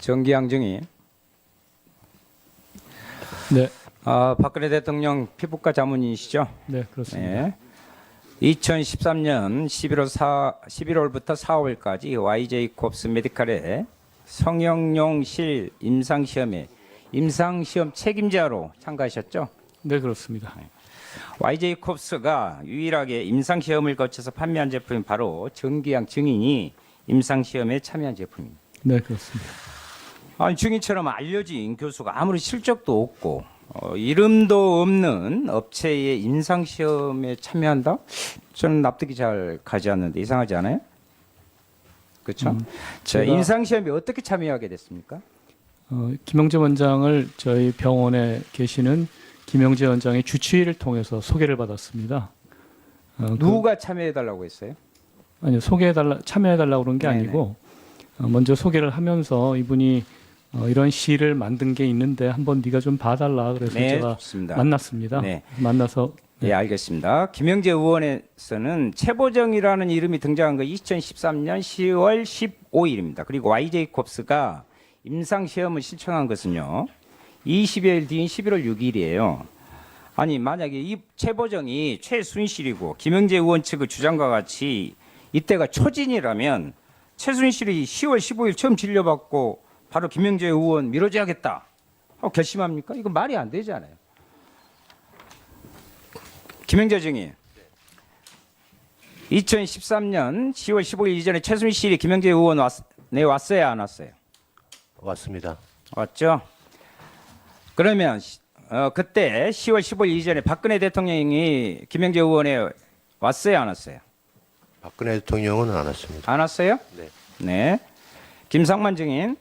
정기양 증인. 네, 박근혜 대통령 피부과 자문이시죠? 네 그렇습니다. 네. 2013년 11월부터 4월까지 YJ콥스 메디칼의 성형용실 임상시험에 임상시험 책임자로 참가하셨죠? 네 그렇습니다. YJ콥스가 유일하게 임상시험을 거쳐서 판매한 제품이 바로 정기양 증인이 임상시험에 참여한 제품입니다. 네 그렇습니다. 아니, 증인처럼 알려진 교수가 아무리 실적도 없고 이름도 없는 업체의 임상시험에 참여한다? 저는 납득이 잘 가지 않는데 이상하지 않아요? 그렇죠? 자, 제가- 임상시험에 어떻게 참여하게 됐습니까? 김영재 원장을 저희 병원에 계시는 김영재 원장의 주치의를 통해서 소개를 받았습니다. 누가 참여해달라고 했어요? 아니요, 참여해달라고 그런 게 네네. 아니고 먼저 소개를 하면서 이분이 이런 시를 만든 게 있는데 한번 네가 좀 봐달라 그래서 네, 제가 좋습니다. 만났습니다. 네. 만나서 네, 알겠습니다. 김영재 의원에서는 최보정이라는 이름이 등장한 거 2013년 10월 15일입니다. 그리고 YJ콥스가 임상시험을 신청한 것은요. 20여일 뒤인 11월 6일이에요. 아니 만약에 이 최보정이 최순실이고 김영재 의원 측의 주장과 같이 이때가 초진이라면 최순실이 10월 15일 처음 진료받고 바로 김영재 의원 밀어줘야겠다 하고 결심합니까? 이거 말이 안 되잖아요. 김영재 증인 2013년 10월 15일 이전에 최순실이 김영재 의원 왔어요 안 왔어요? 왔습니다. 왔죠? 그러면 그때 10월 15일 이전에 박근혜 대통령이 김영재 의원에 왔어요 안 왔어요? 박근혜 대통령은 안 왔습니다. 안 왔어요? 네. 네. 김상만 증인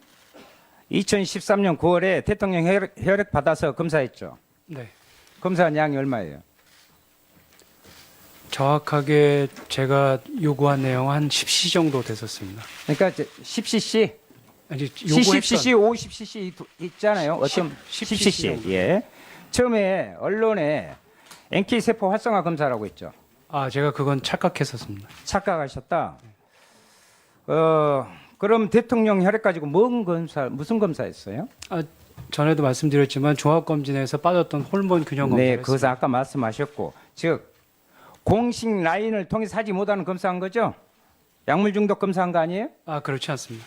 2013년 9월에 대통령 혈액 받아서 검사했죠? 네. 검사한 양이 얼마예요? 정확하게 제가 요구한 내용은 한 10cc 정도 됐었습니다. 그러니까 10cc, 아니, 70cc, 50cc 있잖아요. 어떤 10cc 10cc. 예. 처음에 언론에 NK 세포 활성화 검사라고 했죠. 제가 그건 착각했었습니다. 착각하셨다. 그럼 대통령 혈액 가지고 무슨 검사했어요? 전에도 말씀드렸지만 종합검진에서 빠졌던 호르몬 균형 검사를 네, 했습니다. 그것은 아까 말씀하셨고, 즉 공식 라인을 통해서 하지 못하는 검사한 거죠? 약물 중독 검사한 거 아니에요? 그렇지 않습니다.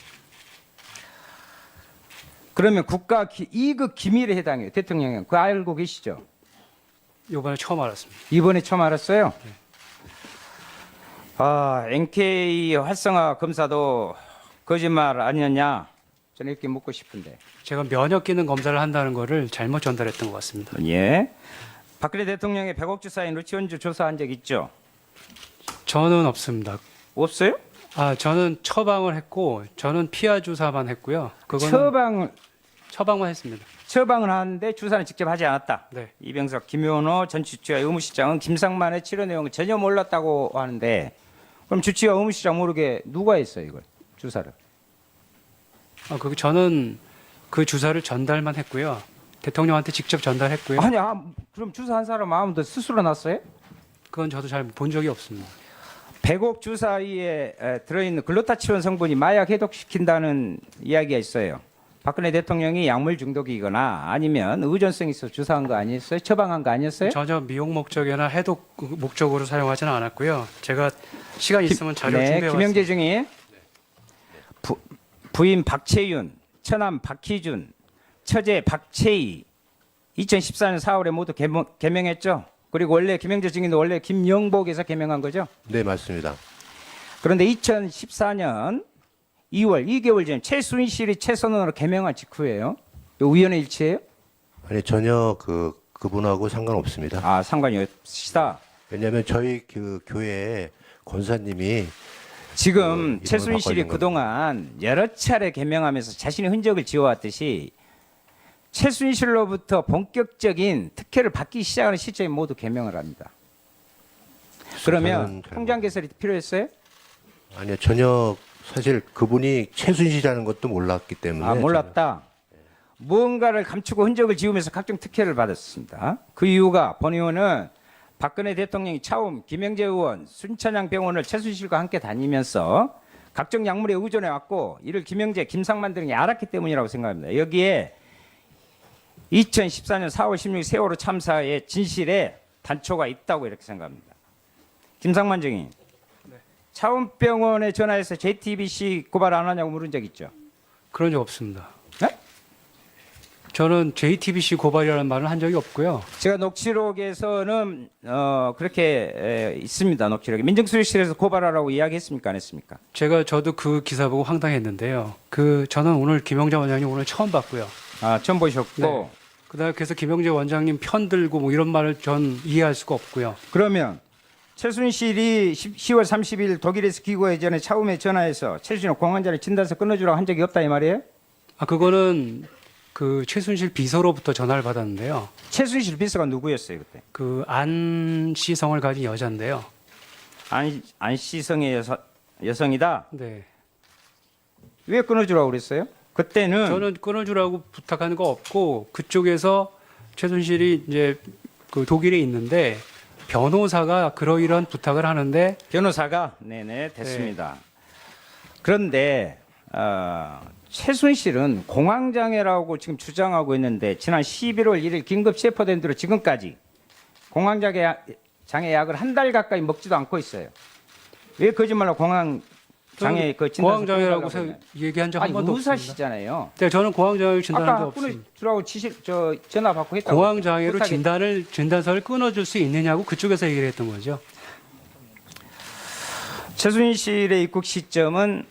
그러면 국가 이익 기밀에 해당해요. 대통령은 그거 알고 계시죠? 요번에 처음 알았습니다. 이번에 처음 알았어요? NK 활성화 검사도 거짓말 아니었냐? 저는 이렇게 묻고 싶은데. 제가 면역 기능 검사를 한다는 거를 잘못 전달했던 것 같습니다. 예. 박근혜 대통령의 100억 주사인 루치원주 조사한 적 있죠? 저는 없습니다. 없어요? 저는 처방을 했고 저는 피하 주사만 했고요. 처방을 처방만 했습니다. 하는데 주사는 직접 하지 않았다. 네. 이병석, 김효노 전 주치와 의무실장은 김상만의 치료 내용을 전혀 몰랐다고 하는데 그럼 주치와 의무실장 모르게 누가 했어요 이걸 주사를? 저는 그 주사를 전달만 했고요. 대통령한테 직접 전달했고요. 아니야. 그럼 주사한 사람 아무도 스스로 났어요? 그건 저도 잘 본 적이 없습니다. 100억 주사위에 들어있는 글루타치온 성분이 마약 해독시킨다는 이야기가 있어요. 박근혜 대통령이 약물 중독이거나 아니면 의존성이 있어서 주사한 거 아니었어요? 처방한 거 아니었어요? 전혀 미용 목적이나 해독 목적으로 사용하지는 않았고요. 제가 시간 있으면 자료 네, 준비해 김영재 왔습니다. 증인 부인 박채윤, 처남 박희준, 처제 박채희 2014년 4월에 모두 개명했죠? 그리고 원래 김영재 증인도 원래 김영복에서 개명한 거죠? 네, 맞습니다. 그런데 2014년 2월 2개월 전 최순실이 최선원으로 개명한 직후예요. 우연의 일치예요? 아니 전혀 그분하고 상관없습니다. 상관이 없시다. 왜냐하면 저희 그 교회 권사님이 지금 이름을 최순실이 바꿔준 그동안 여러 차례 개명하면서 자신의 흔적을 지어왔듯이 최순실로부터 본격적인 특혜를 받기 시작하는 시점에 모두 개명을 합니다. 그러면 통장 개설이 필요했어요? 아니요, 전혀 사실 그분이 최순실이라는 것도 몰랐기 때문에 몰랐다. 무언가를 감추고 흔적을 지우면서 각종 특혜를 받았습니다. 그 이유가 본 의원은 박근혜 대통령이 처음 김영재 의원 순천향 병원을 최순실과 함께 다니면서 각종 약물에 의존해 왔고 이를 김영재, 김상만 등이 알았기 때문이라고 생각합니다. 여기에 2014년 4월 16일 세월호 참사의 진실에 단초가 있다고 이렇게 생각합니다. 김상만 증인, 차원병원에 전화해서 JTBC 고발 안 하냐고 물은 적 있죠? 그런 적 없습니다. 네? 저는 JTBC 고발이라는 말을 한 적이 없고요. 제가 녹취록에서는 그렇게 있습니다. 녹취록에 민정수석실에서 고발하라고 이야기했습니까? 안 했습니까? 저도 그 기사 보고 황당했는데요. 저는 오늘 김영재 원장님 오늘 처음 봤고요. 아, 처음 보셨고 네. 그다음에 그래서 김영재 원장님 편 들고 뭐 이런 말을 전 이해할 수가 없고요. 그러면 최순실이 10월 30일 독일에서 귀국하기 전에 차움에 전화해서 최순실 공황장애 진단서 끊어주라고 한 적이 없다 이 말이에요? 그거는 그 최순실 비서로부터 전화를 받았는데요. 최순실 비서가 누구였어요 그때? 그 안씨성을 가진 여자인데요. 안시성의 여성이다. 네. 왜 끊어주라고 그랬어요? 그때는 저는 끊어주라고 부탁하는 거 없고 그쪽에서 최순실이 이제 그 독일에 있는데 변호사가 그러이러한 부탁을 하는데 변호사가 네네 됐습니다. 그런데 최순실은 공황장애라고 지금 주장하고 있는데 지난 11월 1일 긴급 체포된 뒤로 지금까지 공황장애 약을 한 달 가까이 먹지도 않고 있어요. 왜 거짓말로 공황장애 그 진단서 공황장애라고 끊으려고 얘기한 적 한 아니 번도 없습니다. 의사시잖아요. 네, 저는 공황장애 진단한 적 아까 없습니다. 끊어주라고 전화 받고 했다고. 공황장애로 못하게- 진단서를 끊어줄 수 있느냐고 그쪽에서 얘기를 했던 거죠. 최순실의 입국 시점은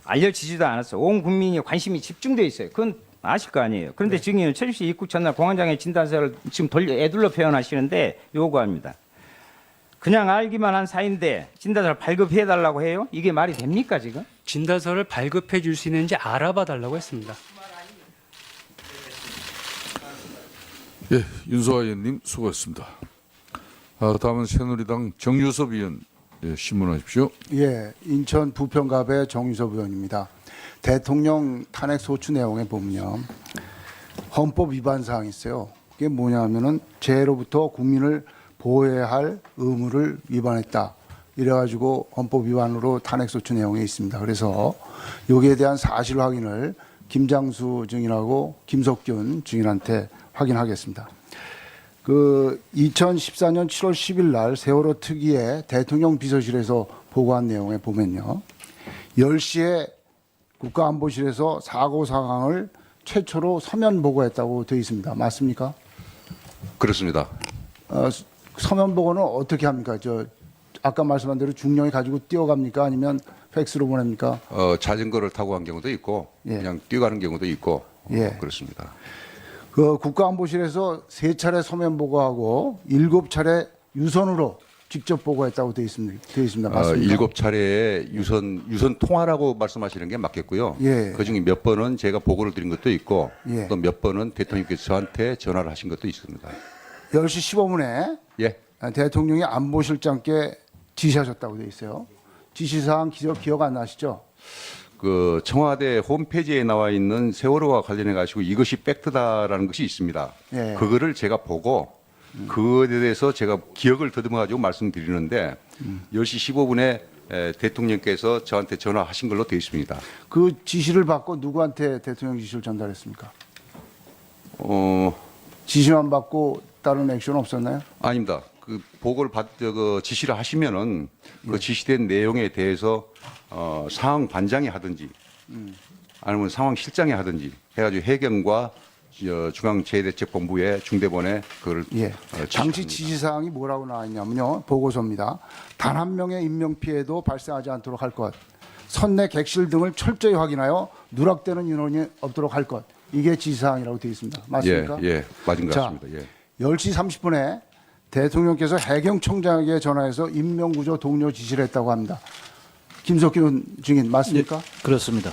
알려지지도 않았어. 온 국민이 관심이 집중돼 있어요. 그건 아실 거 아니에요. 그런데 지금 최순실 입국 전날 공황장애 진단서를 지금 애둘러 표현하시는데 요구합니다. 그냥 알기만 한 사이인데 진단서를 발급해 달라고 해요? 이게 말이 됩니까 지금? 진단서를 발급해 줄 수 있는지 알아봐 달라고 했습니다. 예, 윤소아 의원님 수고하셨습니다. 다음은 새누리당 정유섭 의원 신문하십시오. 예, 인천 부평갑의 정유섭 의원입니다. 대통령 탄핵 소추 내용에 보면요, 헌법 위반 사항이 있어요. 그게 뭐냐면은 재해로부터 국민을 보호해야 할 의무를 위반했다. 이래가지고 헌법 위반으로 탄핵 소추 내용에 있습니다. 그래서 여기에 대한 사실 확인을 김장수 증인하고 김석균 증인한테 확인하겠습니다. 그 2014년 7월 10일 날 세월호 특위에 대통령 비서실에서 보고한 내용에 보면요, 10시에 국가안보실에서 사고 상황을 최초로 서면 보고했다고 되어 있습니다. 맞습니까? 그렇습니다. 서면 보고는 어떻게 합니까? 아까 말씀한 대로 중령이 가지고 뛰어갑니까? 아니면 팩스로 보냅니까? 자전거를 타고 간 경우도 있고 예. 그냥 뛰어가는 경우도 있고 예. 그렇습니다. 그 국가안보실에서 3차례 서면 보고하고 7차례 유선으로 직접 보고했다고 되어 있습니다. 맞습니까? 7차례의 유선 통화라고 말씀하시는 게 맞겠고요. 예. 그중에 몇 번은 제가 보고를 드린 것도 있고 예. 또 몇 번은 대통령께서 저한테 전화를 하신 것도 있습니다. 10시 15분에 예. 대통령이 안보실장께 지시하셨다고 되어 있어요. 지시사항 기억 안 나시죠? 그 청와대 홈페이지에 나와 있는 세월호와 관련해 가지고 이것이 팩트다라는 것이 있습니다. 예. 그거를 제가 보고 그거에 대해서 제가 기억을 더듬어 가지고 말씀드리는데 10시 15분에 대통령께서 저한테 전화하신 걸로 되어 있습니다. 그 지시를 받고 누구한테 대통령 지시를 전달했습니까? 지시만 받고 다른 액션 없었나요? 아닙니다. 그 보고를 그 지시를 하시면은 그 지시된 내용에 대해서 상황 반장이 하든지 아니면 상황 실장이 하든지 해가지고 해경과 중앙재해대책본부의 중대본에 그걸 예. 당시 지시합니다. 지시사항이 뭐라고 나와 있냐면요. 보고서입니다. 단 한 명의 인명피해도 발생하지 않도록 할 것. 선내 객실 등을 철저히 확인하여 누락되는 인원이 없도록 할 것. 이게 지시사항이라고 되어 있습니다. 맞습니까? 예, 맞은 것 자, 같습니다. 예. 10시 30분에 대통령께서 해경청장에게 전화해서 인명구조 동료 지시를 했다고 합니다. 김석균 증인 맞습니까? 그렇습니다.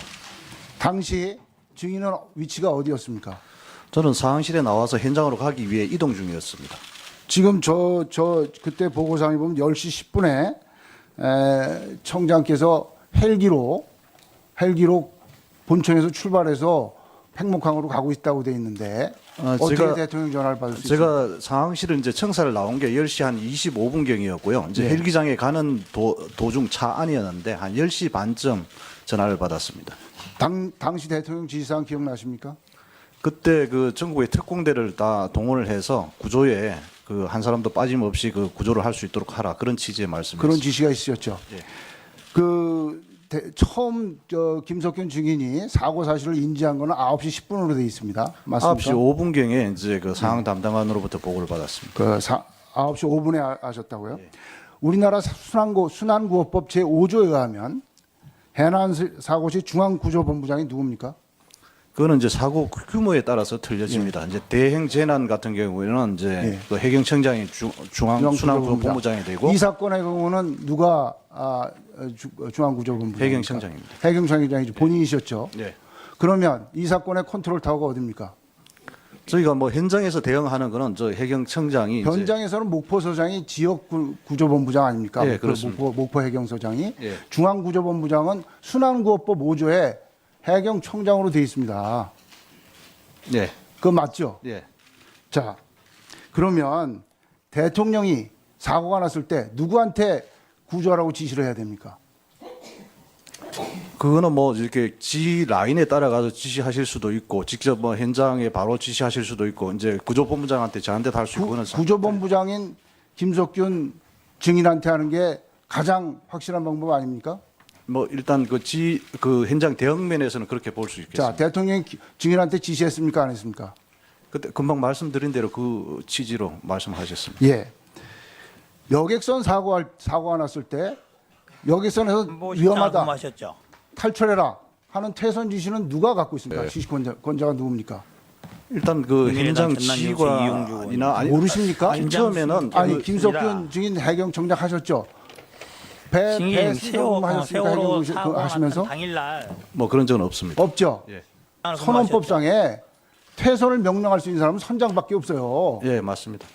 당시 증인은 위치가 어디였습니까? 저는 상황실에 나와서 현장으로 가기 위해 이동 중이었습니다. 지금 그때 보고상에 보면 10시 10분에 청장께서 헬기로 본청에서 출발해서 팽목항으로 가고 있다고 돼 있는데 아, 어떻게 제가- 대통령 전화를 받을 수 있습니까? 제가 상황실은 이제 청사를 나온 게 10시 한 25분경이었고요. 이제 네. 헬기장에 가는 도중 차 안이었는데 한 10시 반쯤 전화를 받았습니다. 당시 대통령 지시사항 기억나십니까? 그때 그 전국의 특공대를 다 동원을 해서 구조에 그 한 사람도 빠짐없이 그 구조를 할 수 있도록 하라 그런 취지의 말씀이었습니다. 그런 지시가 있으셨죠. 예. 처음 김석균 증인이 사고 사실을 인지한 거는 9시 10분으로 돼 있습니다. 맞습니까? 9시 5분경에 이제 그 상황 담당관으로부터 보고를 받았습니다. 9시 5분에 하셨다고요? 우리나라 순환구호법 제5조에 의하면 해난 사고 시 중앙구조본부장이 누굽니까? 그거는 이제 사고 규모에 따라서 틀려집니다. 이제 대행 재난 같은 경우에는 이제 예. 그 해경청장이 중앙순환구조본부장이 되고 이 사건의 경우는 누가 중앙구조본부장? 해경청장입니다. 해경청장이죠. 본인이셨죠. 네. 그러면 이 사건의 컨트롤 타워가 어디입니까? 저희가 뭐 현장에서 대응하는 거는 저 해경청장이 이제 현장에서는 목포서장이 지역구조본부장 아닙니까? 예, 그렇습니다. 목포 해경서장이. 예. 중앙구조본부장은 순환구호법 5조에 해경청장으로 돼 있습니다. 네. 그거 맞죠? 예. 자, 그러면 대통령이 사고가 났을 때 누구한테 구조하라고 지시를 해야 됩니까? 그거는 뭐 이렇게 지 라인에 따라가서 지시하실 수도 있고 직접 뭐 현장에 바로 지시하실 수도 있고 이제 구조본부장한테 저한테 다 할 수 있고 그거는 구조본부장인 김석균 증인한테 하는 게 가장 확실한 방법 아닙니까? 뭐 일단 그 현장 대응면에서는 그렇게 볼 수 자, 있겠습니다. 대통령이 증인한테 지시했습니까? 안 했습니까? 그때 금방 말씀드린 대로 그 취지로 말씀하셨습니다. 예. 여객선 사고가 났을 때 여객선에서 뭐 위험하다, 말씀하셨죠. 탈출해라 하는 퇴선 지시는 누가 갖고 있습니까? 지시 권자가 누굽니까? 일단 그 국민의당 현장 전남 지휘관이나 아니, 모르십니까? 아니 처음에는 아니 그 김석균 증인 해경청장 하셨죠? 배 증인 수송 하셨습니까? 세월호 해경 사고 하시면서 당일날 뭐 그런 적은 없습니다. 없죠. 예. 선언법상에 퇴선을 명령할 수 있는 사람은 선장밖에 없어요. 예, 맞습니다.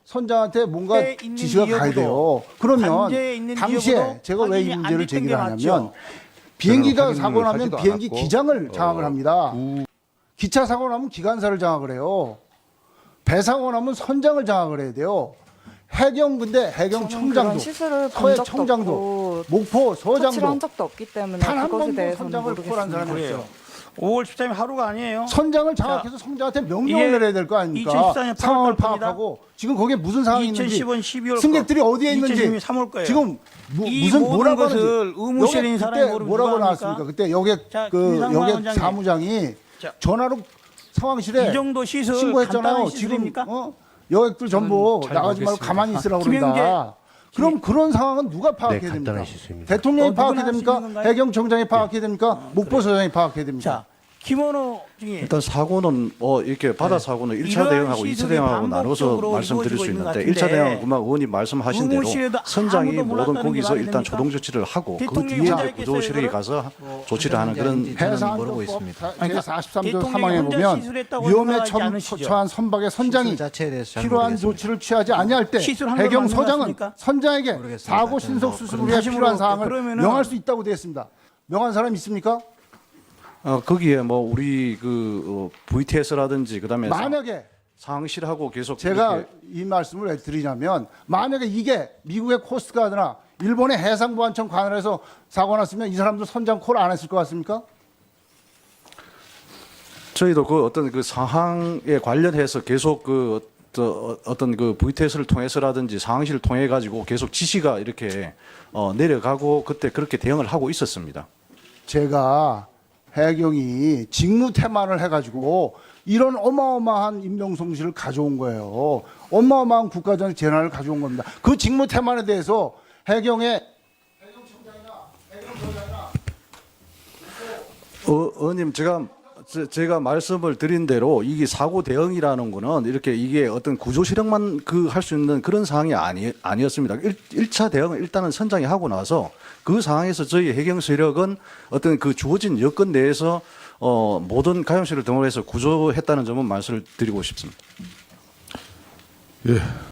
선장한테 뭔가 한재에 있는 지시가 가야 기업으로, 돼요. 그러면 한재에 있는 당시에 기업으로 제가 왜 이 확인이 안 문제를 됐던 게 제기를 맞죠? 하냐면 비행기가 저는 사고 나면 확인을 비행기 하지도 않았고, 기장을 장악을 합니다. 기차 사고 나면 기관사를 장악을 해요. 배 사고 나면 선장을 장악을 해야 돼요. 근데 해경청장도 시술을 본 서해 적도 청장도 없고 목포 터치를 한 서장도 적도 없기 때문에 단 한 그것에 번도 대해서는 선장을 포괄한 모르겠습니다. 사람이 그래요. 없어요. 5월 13일 하루가 아니에요. 선장을 장악해서 선장한테 명령을 이게 내려야 될 거 아닙니까? 2014년 상황을 8월 겁니다. 파악하고 지금 거기에 무슨 상황이 있는지 2015년 12월 승객들이 어디에 있는지 2016년 3월 거예요. 지금 이 무슨 모든 뭐라고 것을 하는지 의무실에 있는 사람이 그때 모르면 뭐라고 누가 나왔습니까? 합니까? 그때 여객 자, 그 김상만 여객 원장님. 사무장이 자, 전화로 상황실에 이 정도 시술 신고했잖아요. 간단한 지금 시술입니까? 여객들 전부 잘 나가지 말고 모르겠습니다. 가만히 있으라고 김영재 그런다. 그럼 그런 상황은 누가 파악해야 네, 됩니까? 간단한 실수입니다. 대통령이 누구나 파악해야 할수 됩니까? 있는 건가요? 해경청장이 파악해야 됩니까? 목포서장이 파악해야 됩니까? 자, 김원호 중에 일단 사고는 이렇게 바다 사고는 1차 이러한 대응하고 2차 시술이 대응하고 나눠서 반복적으로 말씀드릴 수 이루어지고 있는 있는데 것 1차 같은데 대응은 그만 의원님 말씀하신 대로 의무실에도 선장이 아무도 모든 몰랐다는 게 거기서 말이 일단 됩니까? 조동 조치를 하고 그 대통령이 뒤에 혼자 이제 구조실에 했겠어요, 가서 조치를 하는 그런 해상안전법 제43조 대통령이 3항에 혼자 보면 시술했다고 위험에 생각하지 않으시죠? 처한 선박의 선장이 자체에 대해서 잘 필요한 모르겠습니다. 조치를 취하지 아니할 때 시술한 걸 해경서장은 만들었습니까? 선장에게 모르겠습니다. 사고 신속 수술을 위해 다시 필요한 물어볼게요. 사항을 그러면은- 명할 수 있다고 되어 있습니다. 명한 사람 있습니까? 거기에 뭐 우리 그 VTS라든지 그다음에 만약에 상실하고 계속 제가 이렇게 이 말씀을 왜 드리냐면 만약에 이게 미국의 코스트가드나 일본의 해상보안청 관할에서 사고 났으면 이 사람들 선장 콜 안 했을 것 같습니까? 저희도 그 어떤 그 상황에 관련해서 계속 어떤 그 VTS를 통해서라든지 상황실을 통해 가지고 계속 지시가 이렇게 내려가고 그때 그렇게 대응을 하고 있었습니다. 제가 해경이 직무 태만을 해가지고 이런 어마어마한 인명손실을 가져온 거예요. 어마어마한 국가적 재난을 가져온 겁니다. 그 직무 태만에 대해서 해경의 의원님 제가 말씀을 드린 대로 이게 사고 대응이라는 거는 이렇게 이게 어떤 구조 실행만 할 수 있는 그런 상황이 아니었습니다. 1차 대응을 일단은 선장이 하고 나서 그 상황에서 저희 해경 세력은 어떤 그 주어진 여건 내에서 모든 가용실을 동원해서 구조했다는 점은 말씀을 드리고 싶습니다. 예,